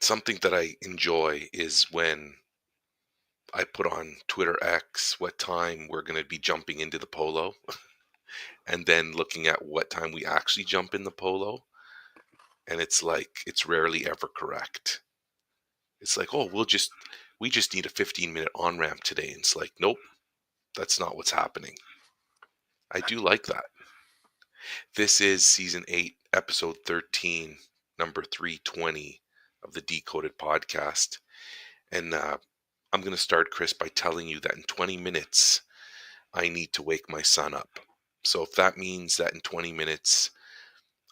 something that I enjoy is when I put on Twitter X what time we're going to be jumping into the polo and then looking at what time we actually jump in the polo. And it's like, it's rarely ever correct. It's like, oh, we just need a 15-minute on ramp today. And it's like, nope, that's not what's happening. I do like that. This is season 8, episode 13, number 320 of the Decoded podcast. And I'm going to start, Chris, by telling you that in 20 minutes, I need to wake my son up. So if that means that in 20 minutes,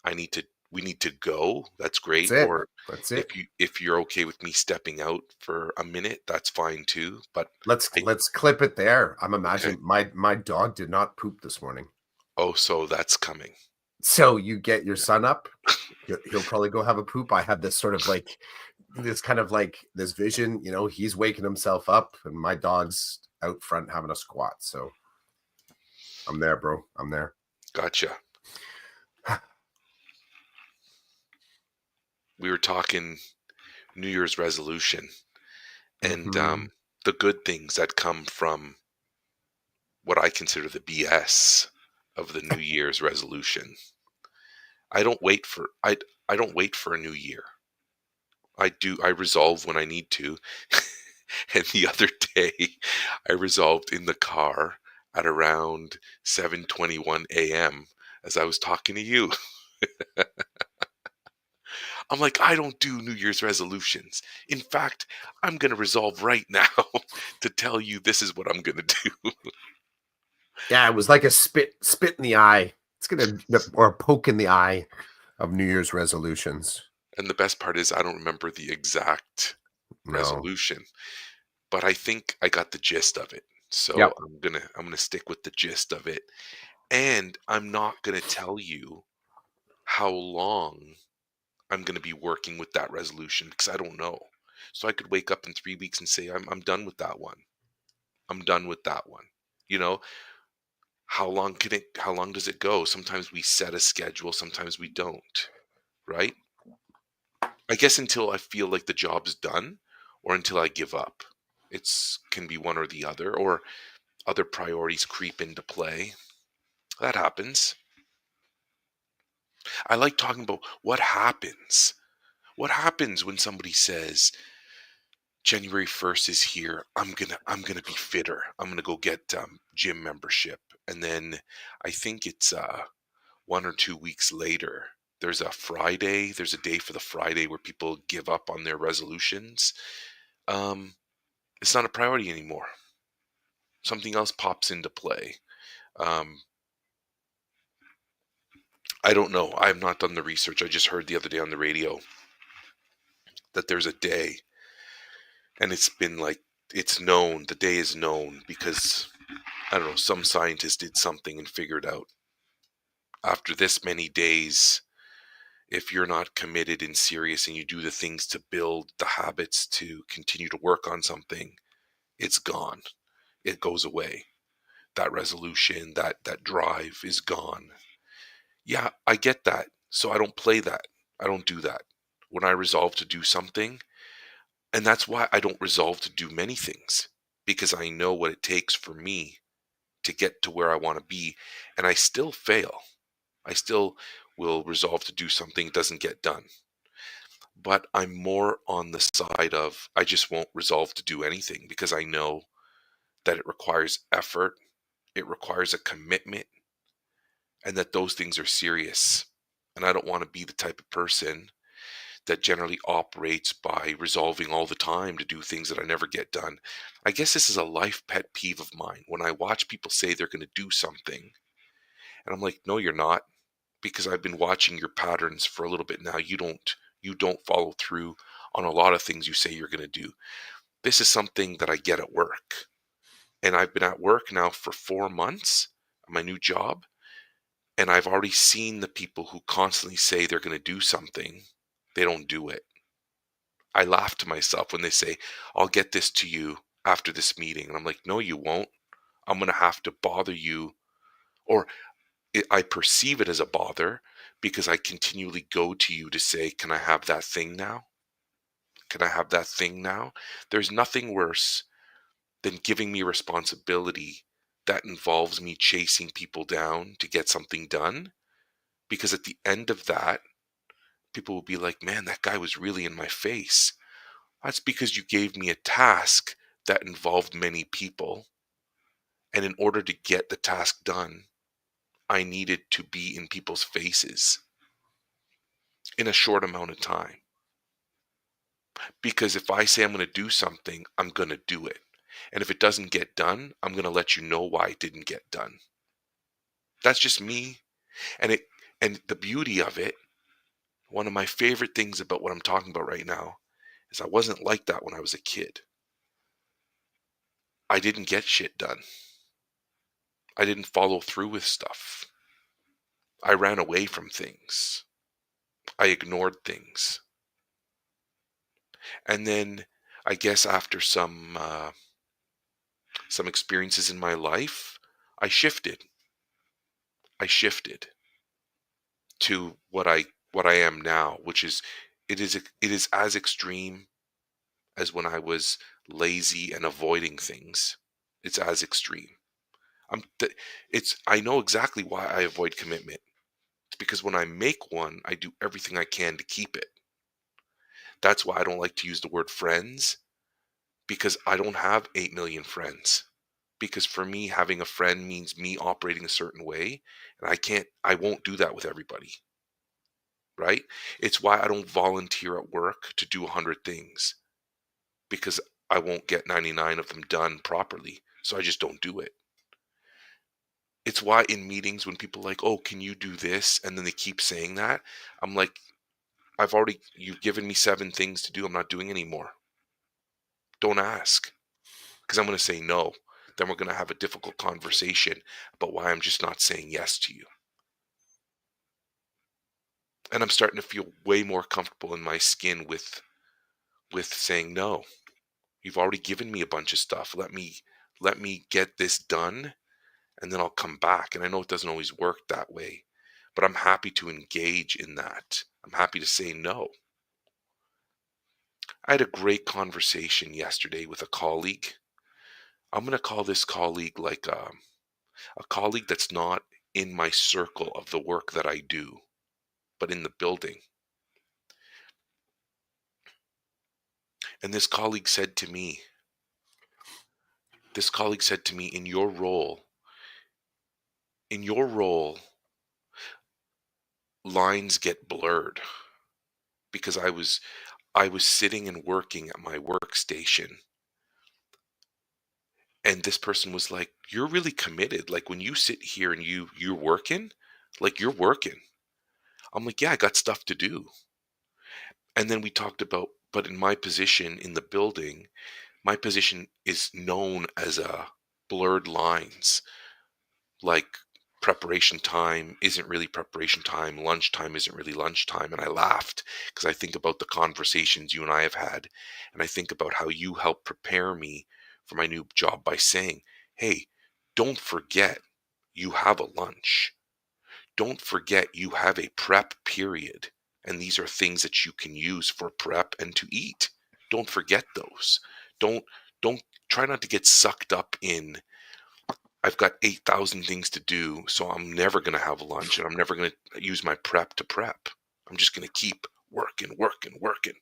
we need to go, that's great. That's it. Or That's it. if you're okay with me stepping out for a minute, that's fine too. But Let's clip it there. I'm okay. imagining my dog did not poop this morning. Oh, so that's coming. So you get your son up. He'll probably go have a poop. I have this sort of like this kind of like this vision, he's waking himself up and my dog's out front having a squat. So I'm there, bro. I'm there. Gotcha. We were talking New Year's resolution and the good things that come from what I consider the BS of the New Year's resolution. I don't wait for I don't wait for a new year. I resolve when I need to. And the other day I resolved in the car at around 7:21 a.m. as I was talking to you. I'm like, I don't do New Year's resolutions. In fact, I'm going to resolve right now to tell you this is what I'm going to do. Yeah, it was like a spit in the eye. It's or a poke in the eye of New Year's resolutions. And the best part is I don't remember the exact No. resolution, but I think I got the gist of it. So Yep. I'm going to stick with the gist of it. And I'm not going to tell you how long I'm going to be working with that resolution because I don't know. So I could wake up in 3 weeks and say I'm done with that one. I'm done with that one. You know, how long does it go? Sometimes we set a schedule, sometimes we don't, right? I guess until I feel like the job's done or until I give up. It's can be one or the other, or other priorities creep into play. That happens. I like talking about what happens. What happens when somebody says January 1st is here. I'm gonna be fitter. I'm gonna go get gym membership, and then I think it's 1 or 2 weeks later. There's a Friday. There's a day for the Friday where people give up on their resolutions. Um, it's not a priority anymore. Something else pops into play. Um, I don't know. I have not done the research. I just heard the other day on the radio that there's a day, and it's been like it's known. The day is known because I don't know. Some scientist did something and figured out after this many days, if you're not committed and serious and you do the things to build the habits to continue to work on something, it's gone. It goes away. That resolution, that drive is gone. Yeah, I get that. So I don't play that. I don't do that. When I resolve to do something, and that's why I don't resolve to do many things, because I know what it takes for me to get to where I want to be, and I still fail. I still will resolve to do something, it doesn't get done. But I'm more on the side of I just won't resolve to do anything because I know that it requires effort, it requires a commitment, and that those things are serious. And I don't want to be the type of person that generally operates by resolving all the time to do things that I never get done. I guess this is a life pet peeve of mine. When I watch people say they're going to do something, and I'm like, no, you're not, because I've been watching your patterns for a little bit now. You don't follow through on a lot of things you say you're going to do. This is something that I get at work. And I've been at work now for 4 months, my new job, and I've already seen the people who constantly say they're going to do something. They don't do it. I laugh to myself when they say, I'll get this to you after this meeting. And I'm like, no, you won't. I'm going to have to bother you. Or I perceive it as a bother because I continually go to you to say, can I have that thing now? work and I have that thing now, there's nothing worse than giving me responsibility that involves me chasing people down to get something done. Because at the end of that, people will be like, man, that guy was really in my face. That's because you gave me a task that involved many people. And in order to get the task done, I needed to be in people's faces in a short amount of time. Because if I say I'm going to do something, I'm going to do it. And if it doesn't get done, I'm going to let you know why it didn't get done. That's just me. And the beauty of it, one of my favorite things about what I'm talking about right now is I wasn't like that when I was a kid. I didn't get shit done. I didn't follow through with stuff. I ran away from things. I ignored things. And then I guess after some experiences in my life, I shifted. I shifted to what I am now, which is it is as extreme as when I was lazy and avoiding things. It's as extreme. I know exactly why I avoid commitment. It's because when I make one, I do everything I can to keep it. That's why I don't like to use the word friends, because I don't have 8 million friends. Because for me, having a friend means me operating a certain way, and I won't do that with everybody, right? It's why I don't volunteer at work to do 100 things, because I won't get 99 of them done properly. So I just don't do it. It's why in meetings when people are like, oh, can you do this? And then they keep saying that. I'm like, you've given me 7 things to do. I'm not doing anymore. Don't ask. Because I'm going to say no. Then we're going to have a difficult conversation about why I'm just not saying yes to you. And I'm starting to feel way more comfortable in my skin with saying no. You've already given me a bunch of stuff. Let me get this done, and then I'll come back. And I know it doesn't always work that way, but I'm happy to engage in that. I'm happy to say no. I had a great conversation yesterday with a colleague. I'm going to call this colleague like a colleague that's not in my circle of the work that I do, but in the building. And this colleague said to me, in your role, lines get blurred, because I was sitting and working at my workstation, and this person was like, you're really committed. Like when you sit here and you're working, like you're working. I'm like, yeah, I got stuff to do. And then we talked about, but in my position in the building, my position is known as a blurred lines. Like preparation time isn't really preparation time, lunchtime isn't really lunchtime. And I laughed because I think about the conversations you and I have had, and I think about how you helped prepare me for my new job by saying, hey, don't forget you have a lunch. Don't forget you have a prep period. And these are things that you can use for prep and to eat. Don't forget those. Don't don't try not to get sucked up in, I've got 8,000 things to do, so I'm never going to have lunch and I'm never going to use my prep to prep. I'm just going to keep working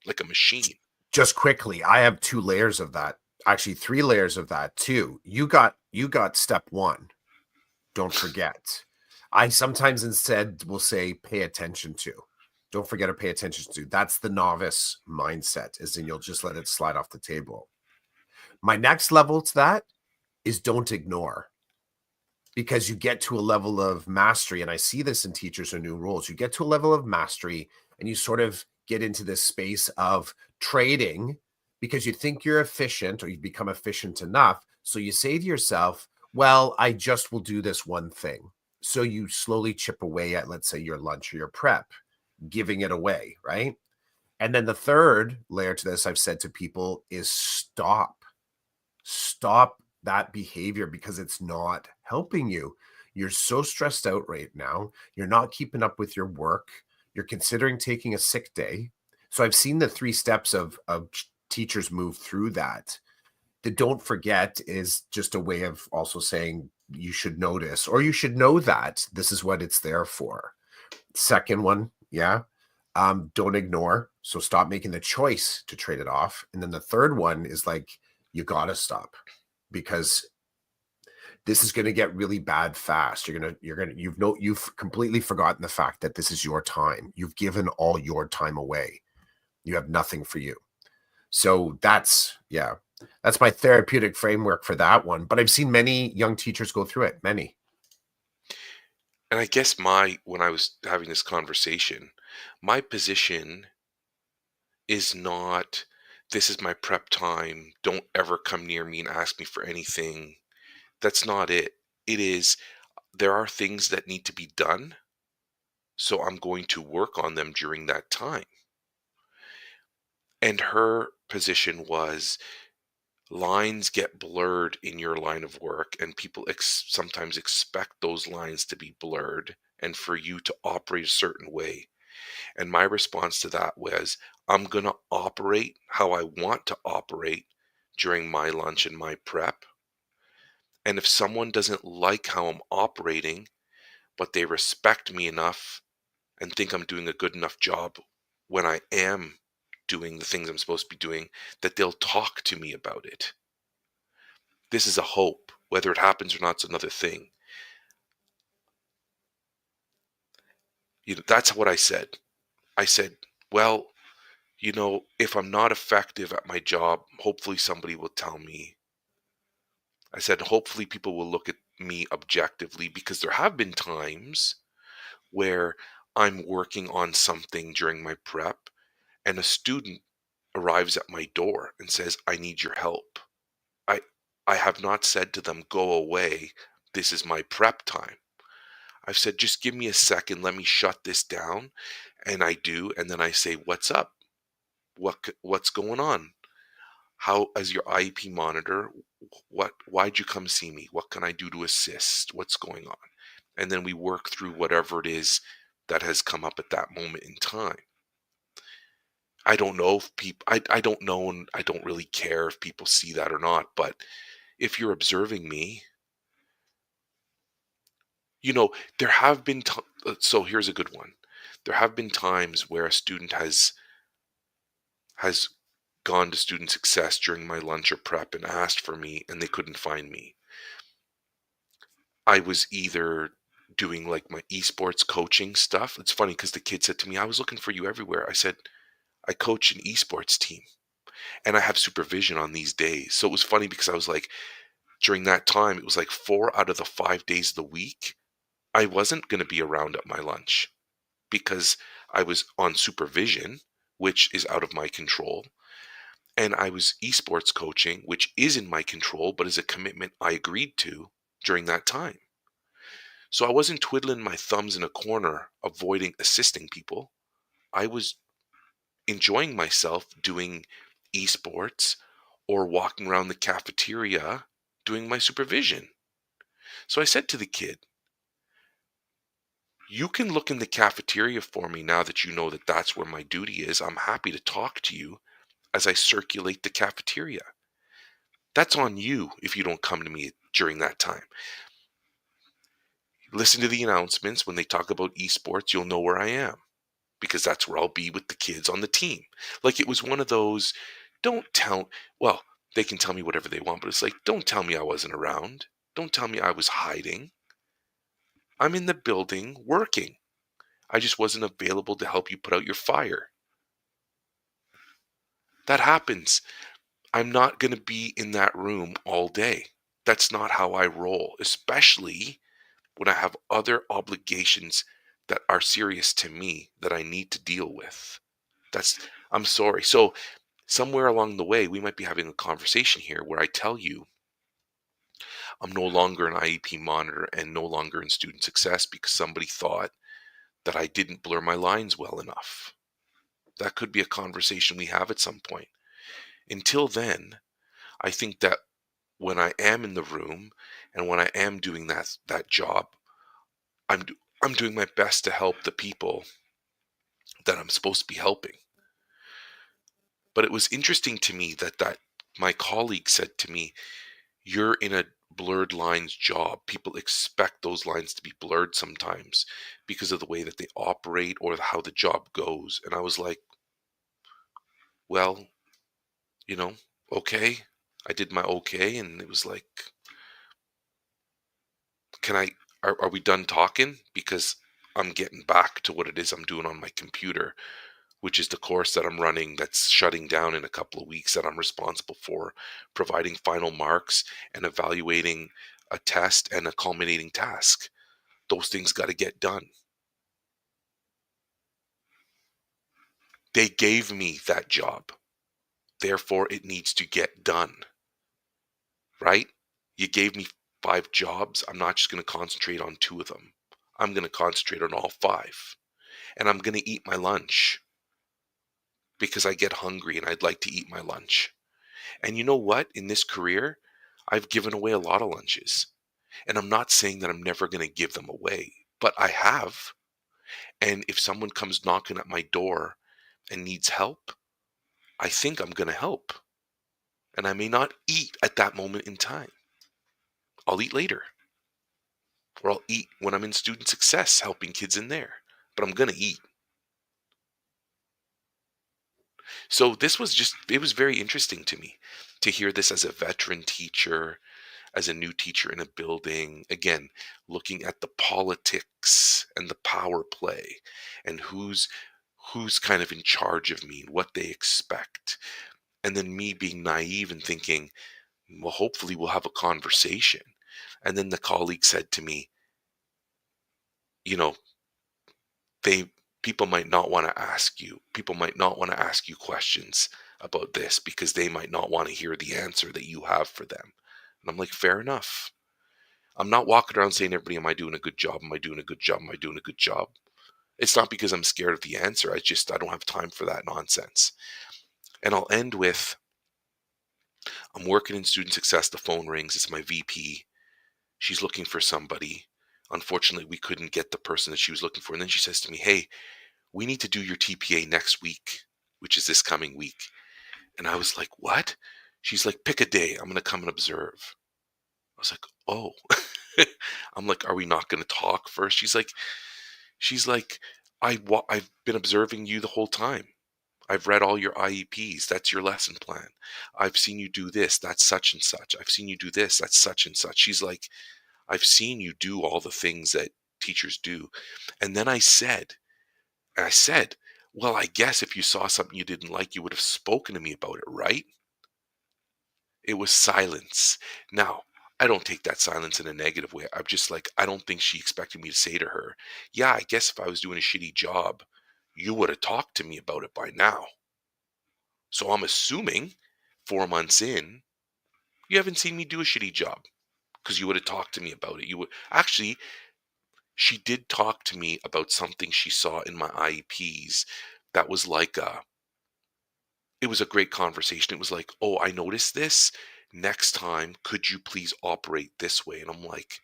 like a machine. Just quickly, I have 2 layers of that. Actually, 3 layers of that too. You got step 1. Don't forget. I sometimes instead will say pay attention to. Don't forget to pay attention to. That's the novice mindset, is then you'll just let it slide off the table. My next level to that is don't ignore. Because you get to a level of mastery, and I see this in teachers or new roles, you get to a level of mastery and you sort of get into this space of trading because you think you're efficient or you become efficient enough. So you say to yourself, well, I just will do this one thing. So you slowly chip away at, let's say, your lunch or your prep, giving it away, right? And then the third layer to this I've said to people is stop. Stop that behavior because it's not helping you. You're so stressed out right now. You're not keeping up with your work. You're considering taking a sick day. So I've seen the 3 steps of teachers move through that. The don't forget is just a way of also saying you should notice, or you should know that this is what it's there for. Second one, yeah, don't ignore. So stop making the choice to trade it off. And then the third one is like, you gotta stop, because this is going to get really bad fast. You've completely forgotten the fact that this is your time. You've given all your time away. You have nothing for you. So yeah, that's my therapeutic framework for that one. But I've seen many young teachers go through it, many. And I guess when I was having this conversation, my position is not, this is my prep time. Don't ever come near me and ask me for anything. That's not it. It is, there are things that need to be done. So I'm going to work on them during that time. And her position was, lines get blurred in your line of work, and people sometimes expect those lines to be blurred and for you to operate a certain way. And my response to that was, I'm going to operate how I want to operate during my lunch and my prep. And if someone doesn't like how I'm operating, but they respect me enough and think I'm doing a good enough job when I am doing the things I'm supposed to be doing, that they'll talk to me about it. This is a hope. Whether it happens or not is another thing. That's what I said. I said, well, if I'm not effective at my job, hopefully somebody will tell me. I said, hopefully people will look at me objectively, because there have been times where I'm working on something during my prep and a student arrives at my door and says, I need your help. I I have not said to them, go away. This is my prep time. I've said, just give me a second. Let me shut this down. And I do. And then I say, what's up? What's going on? How, as your IEP monitor, why'd you come see me? What can I do to assist? What's going on? And then we work through whatever it is that has come up at that moment in time. I don't know if people, I don't know, and I don't really care if people see that or not, but if you're observing me, there have been, so here's a good one. There have been times where a student has gone to student success during my lunch or prep and asked for me, and they couldn't find me. I was either doing like my esports coaching stuff. It's funny because the kid said to me, I was looking for you everywhere. I said, I coach an esports team and I have supervision on these days. So it was funny because I was like, during that time, it was like 4 out of the 5 days of the week, I wasn't going to be around at my lunch because I was on supervision, which is out of my control. And I was esports coaching, which is in my control, but is a commitment I agreed to during that time. So I wasn't twiddling my thumbs in a corner, avoiding assisting people. I was enjoying myself doing esports or walking around the cafeteria doing my supervision. So I said to the kid, you can look in the cafeteria for me now that you know that that's where my duty is. I'm happy to talk to you as I circulate the cafeteria. That's on you if you don't come to me during that time. Listen to the announcements. When they talk about esports, you'll know where I am, because that's where I'll be with the kids on the team. Like, it was one of those, don't tell, well, they can tell me whatever they want, but it's like, don't tell me I wasn't around. Don't tell me I was hiding. I'm in the building working. I just wasn't available to help you put out your fire. That happens. I'm not going to be in that room all day. That's not how I roll, especially when I have other obligations that are serious to me that I need to deal with. That's, I'm sorry. So somewhere along the way, we might be having a conversation here where I tell you I'm no longer an IEP monitor and no longer in student success because somebody thought that I didn't blur my lines well enough. That could be a conversation we have at some point. Until then, I think that when I am in the room and when I am doing that job, I'm doing my best to help the people that I'm supposed to be helping. But it was interesting to me that my colleague said to me, "You're in a blurred lines job. People expect those lines to be blurred sometimes because of the way that they operate or how the job goes." And I was like, "Well, you know, okay." I did my okay, and it was like, "Can I? Are we done talking? Because I'm getting back to what it is I'm doing on my computer, which is the course that I'm running that's shutting down in a couple of weeks that I'm responsible for providing final marks and evaluating a test and a culminating task. Those things got to get done. They gave me that job. Therefore, it needs to get done, right? You gave me 5 jobs. I'm not just going to concentrate on 2 of them. I'm going to concentrate on all 5. And I'm going to eat my lunch because I get hungry and I'd like to eat my lunch. And you know what? In this career, I've given away a lot of lunches. And I'm not saying that I'm never going to give them away, but I have. And if someone comes knocking at my door and needs help, I think I'm going to help. And I may not eat at that moment in time. I'll eat later. Or I'll eat when I'm in student success helping kids in there. But I'm going to eat. So this was just, it was very interesting to me to hear this as a veteran teacher, as a new teacher in a building, again, looking at the politics and the power play and who's kind of in charge of me and what they expect. And then me being naive and thinking, well, hopefully we'll have a conversation. And then the colleague said to me, you know, they people might not want to ask you. People might not want to ask you questions about this because they might not want to hear the answer that you have for them. And I'm like, fair enough. I'm not walking around saying, everybody, am I doing a good job? Am I doing a good job? Am I doing a good job? It's not because I'm scared of the answer. I don't have time for that nonsense. And I'll end with, I'm working in student success. The phone rings. It's my VP. She's looking for somebody. Unfortunately, we couldn't get the person that she was looking for. And then she says to me, hey, we need to do your TPA next week, which is this coming week. And I was like, what? She's like, pick a day. I'm going to come and observe. I was like, oh. I'm like, are we not going to talk first? She's like, I've been observing you the whole time. I've read all your IEPs. That's your lesson plan. I've seen you do this. That's such and such. I've seen you do this. That's such and such. She's like, I've seen you do all the things that teachers do. And then I said, well, I guess if you saw something you didn't like, you would have spoken to me about it, right? It was silence. Now, I don't take that silence in a negative way. I'm just like, I don't think she expected me to say to her, yeah, I guess if I was doing a shitty job, you would have talked to me about it by now. So I'm assuming 4 months in, you haven't seen me do a shitty job because you would have talked to me about it. You would actually, she did talk to me about something she saw in my IEPs that was like it was a great conversation. It was like, oh, I noticed this. Next time, could you please operate this way? And I'm like,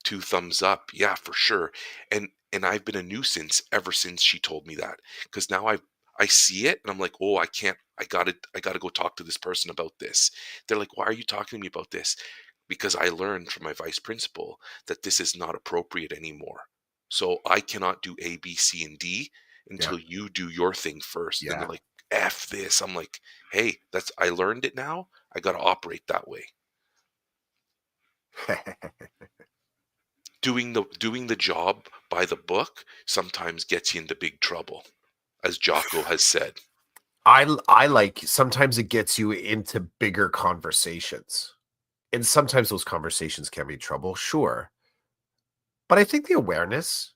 2 thumbs up. Yeah, for sure. And I've been a nuisance ever since she told me that. Because now I see it and I'm like, oh, I can't, I gotta go talk to this person about this. They're like, why are you talking to me about this? Because I learned from my vice principal that this is not appropriate anymore. So I cannot do A, B, C, and D Yeah. until you do your thing first. Then they're Yeah. like, F this. I'm like, hey, I learned it now. I gotta operate that way. Doing the job by the book sometimes gets you into big trouble, as Jocko has said. I like sometimes it gets you into bigger conversations. And sometimes those conversations can be trouble, sure. But I think the awareness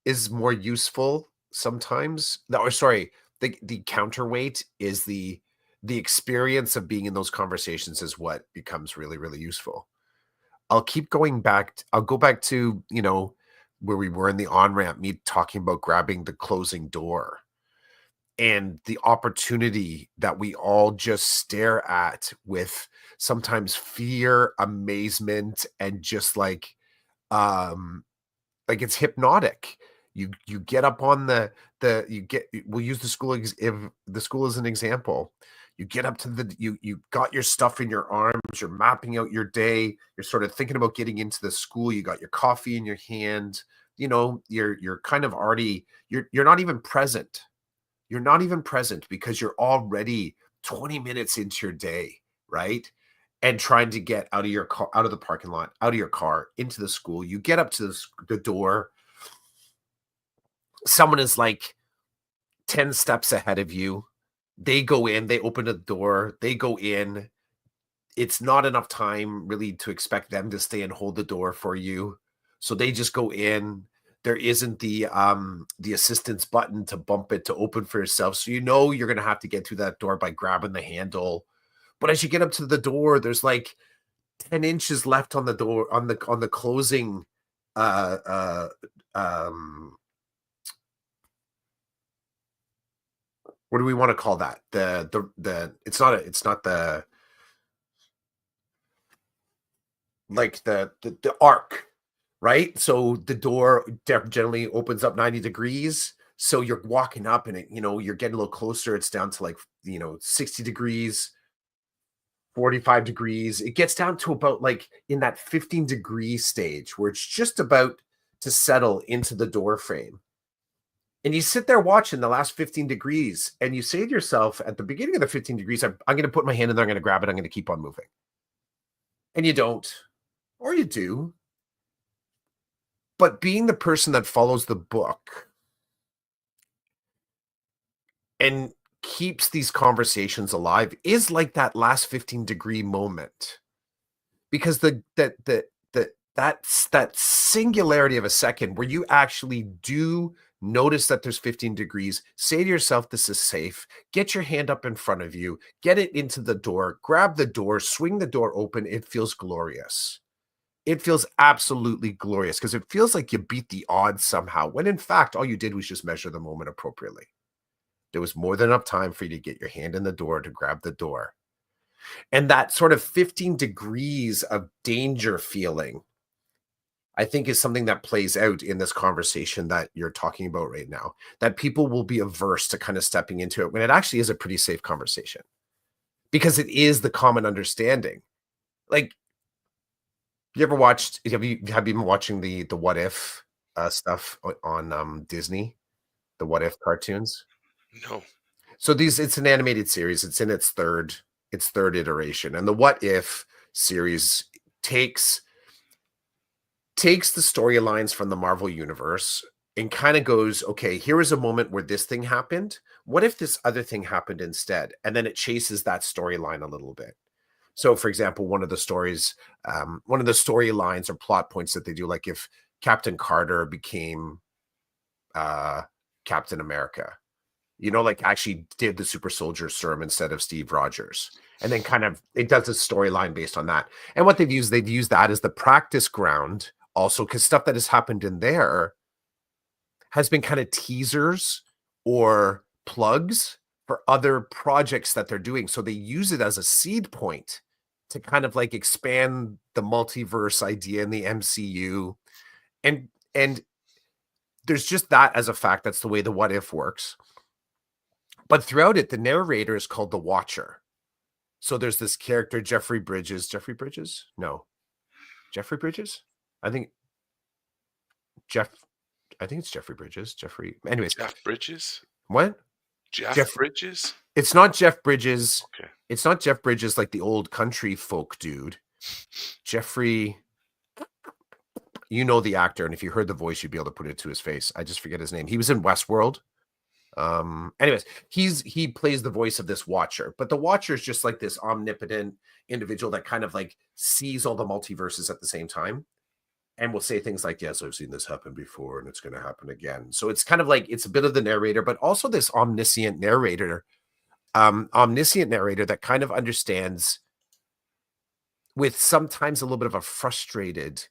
is more useful sometimes. No, or sorry, the counterweight is the experience of being in those conversations is what becomes really, really useful. I'll go back to, where we were in the on-ramp, me talking about grabbing the closing door and the opportunity that we all just stare at with sometimes fear, amazement, and just like it's hypnotic. You get up on we'll use the school if the school as an example. You get up to you got your stuff in your arms, you're mapping out your day, you're sort of thinking about getting into the school, you got your coffee in your hand, you're kind of already you're not even present. You're not even present because you're already 20 minutes into your day, right? And trying to get out of your car, out of the parking lot, out of your car, into the school. You get up to the door. Someone is like 10 steps ahead of you. They go in, they open the door, they go in. It's not enough time really to expect them to stay and hold the door for you. So they just go in. There isn't the assistance button to bump it to open for yourself. So you're gonna have to get through that door by grabbing the handle. But as you get up to the door, there's like 10 inches left on the door on the closing uh uh um what do we want to call that? It's not the like the arc, right? So the door generally opens up 90 degrees. So you're walking up and you're getting a little closer. It's down to like, 60 degrees, 45 degrees. It gets down to about like in that 15-degree stage where it's just about to settle into the door frame. And you sit there watching the last 15 degrees and you say to yourself at the beginning of the 15 degrees, I'm going to put my hand in there, I'm going to grab it, I'm going to keep on moving. And you don't, or you do. But being the person that follows the book and keeps these conversations alive is like that last 15-degree moment. Because that's that singularity of a second where you actually do notice that there's 15 degrees, say to yourself, this is safe, get your hand up in front of you, get it into the door, grab the door, swing the door open. It feels glorious. It feels absolutely glorious because it feels like you beat the odds somehow, when in fact, all you did was just measure the moment appropriately. There was more than enough time for you to get your hand in the door to grab the door. And that sort of 15 degrees of danger feeling, I think, is something that plays out in this conversation that you're talking about right now, that people will be averse to kind of stepping into it when it actually is a pretty safe conversation because it is the common understanding. Like, have you been watching the What If stuff on Disney, the What If cartoons? No. So it's an animated series. It's in its third iteration. And the What If series takes the storylines from the Marvel universe and kind of goes, okay, here is a moment where this thing happened. What if this other thing happened instead? And then it chases that storyline a little bit. So, for example, one of the storylines or plot points that they do, like if Captain Carter became Captain America, like actually did the super soldier serum instead of Steve Rogers. And then kind of it does a storyline based on that. And what they've used that as the practice ground also, because stuff that has happened in there has been kind of teasers or plugs for other projects that they're doing. So they use it as a seed point to kind of like expand the multiverse idea in the MCU. And there's just that as a fact. That's the way the What If works. But throughout it, the narrator is called the Watcher. So there's this character, Jeffrey Bridges. Jeffrey Bridges? No. Jeffrey Bridges? I think it's Jeffrey Bridges. Anyways. Jeff Bridges? What? Jeff Bridges? It's not Jeff Bridges. Okay. It's not Jeff Bridges like the old country folk dude. Jeffrey, the actor, and if you heard the voice, you'd be able to put it to his face. I just forget his name. He was in Westworld. Anyways, he plays the voice of this Watcher, but the Watcher is just like this omnipotent individual that kind of like sees all the multiverses at the same time and will say things like, yes, I've seen this happen before and it's going to happen again. So it's kind of like, it's a bit of the narrator, but also this omniscient narrator that kind of understands with sometimes a little bit of a frustrated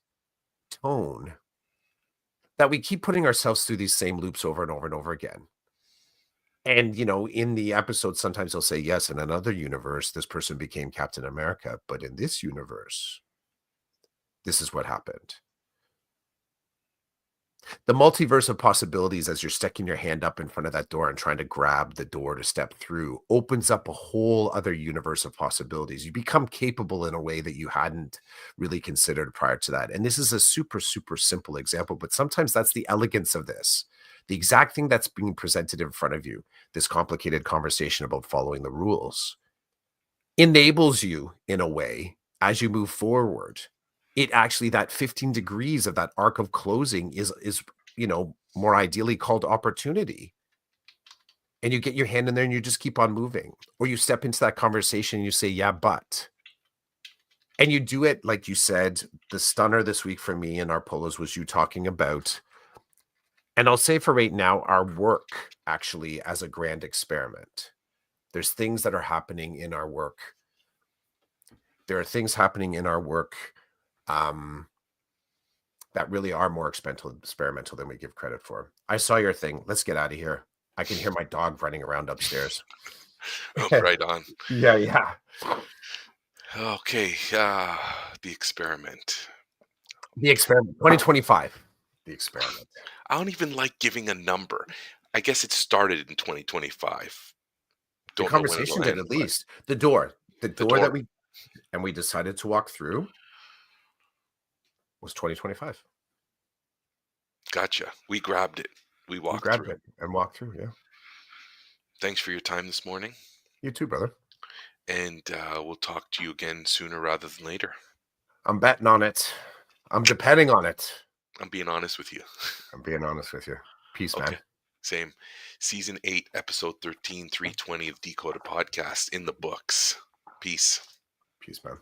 tone that we keep putting ourselves through these same loops over and over and over again. And, in the episode, sometimes they'll say, yes, in another universe, this person became Captain America. But in this universe, this is what happened. The multiverse of possibilities as you're sticking your hand up in front of that door and trying to grab the door to step through opens up a whole other universe of possibilities. You become capable in a way that you hadn't really considered prior to that. And this is a super, super simple example, but sometimes that's the elegance of this. The exact thing that's being presented in front of you, this complicated conversation about following the rules, enables you in a way as you move forward. It actually, that 15 degrees of that arc of closing is more ideally called opportunity. And you get your hand in there and you just keep on moving, or you step into that conversation and you say, yeah, but, and you do it like you said. The stunner this week for me in our polos was you talking about, and I'll say for right now, our work actually as a grand experiment. There's things that are happening in our work. There are things happening in our work that really are more experimental than we give credit for. I saw your thing. Let's get out of here. I can hear my dog running around upstairs. Oh, right on. Yeah. Okay, the experiment. The experiment, 2025. The experiment. I don't even like giving a number. I guess it started in 2025. The Don't know when it'll conversation did, end, at but least. The door the that door. we decided to walk through was 2025. Gotcha. We grabbed it. We We walked grabbed through. it and walked through. Yeah. Thanks for your time this morning, You too, brother. and we'll talk to you again sooner rather than later. I'm betting on it. I'm depending on it. I'm being honest with you. I'm being honest with you. Peace, Okay. man. Same. Season 8, Episode 13, 320 of Decoded Podcast in the books. Peace. Peace, man.